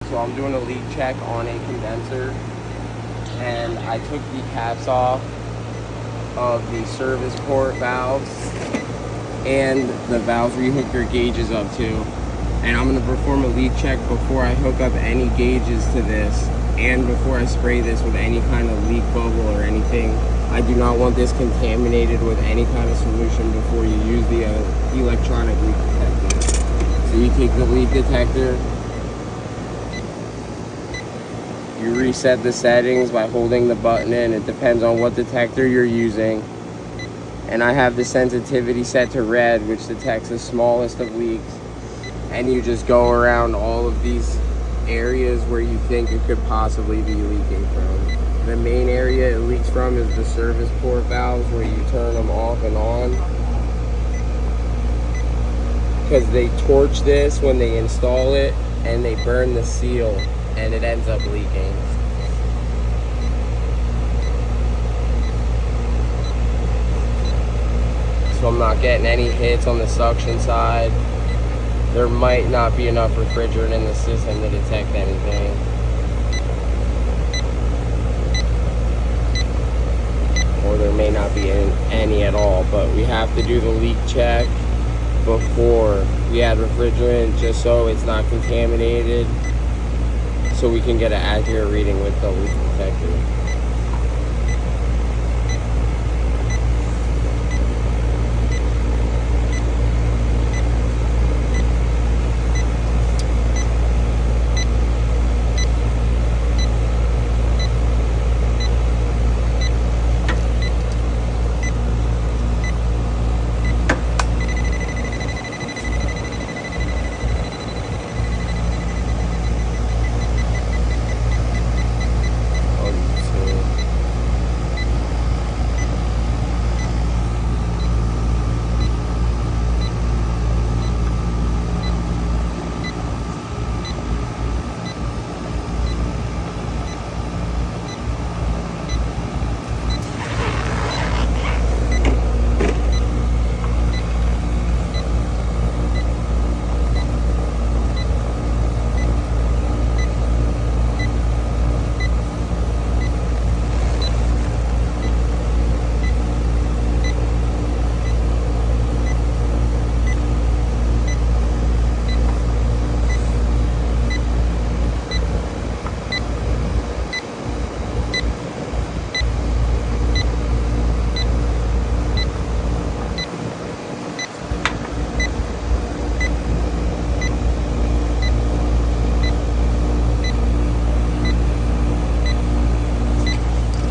So I'm doing a leak check on a condenser, and I took the caps off of the service port valves and the valves where you hook your gauges up to. And I'm going to perform a leak check before I hook up any gauges to this, and before I spray this with any kind of leak bubble or anything. I do not want this contaminated with any kind of solution before you use the electronic leak detector. So you take the leak detector, you reset the settings by holding the button in. It depends on what detector you're using. And I have the sensitivity set to red, which detects the smallest of leaks. And you just go around all of these areas where you think it could possibly be leaking from. The main area it leaks from is the service port valves, where you turn them off and on, because they torch this when they install it and they burn the seal and it ends up leaking. So I'm not getting any hits on the suction side. There might not be enough refrigerant in the system to detect anything. Or there may not be any at all, but we have to do the leak check before we add refrigerant, just so it's not contaminated, so we can get an accurate reading with the leak detector.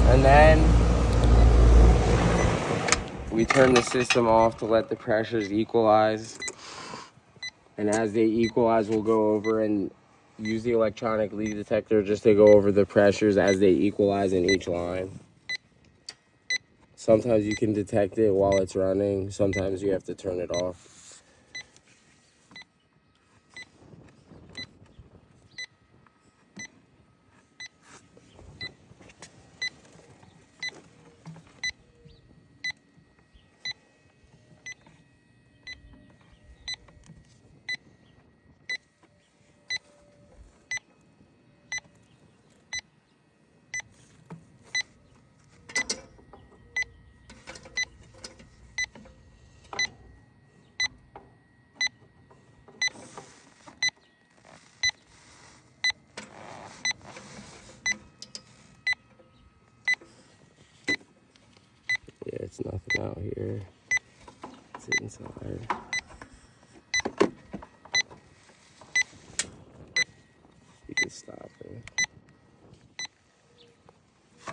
And then we turn the system off to let the pressures equalize. And as they equalize, we'll go over and use the electronic leak detector just to go over the pressures as they equalize in each line. Sometimes you can detect it while it's running. Sometimes you have to turn it off. Yeah, it's nothing out here. It's inside. You can stop it.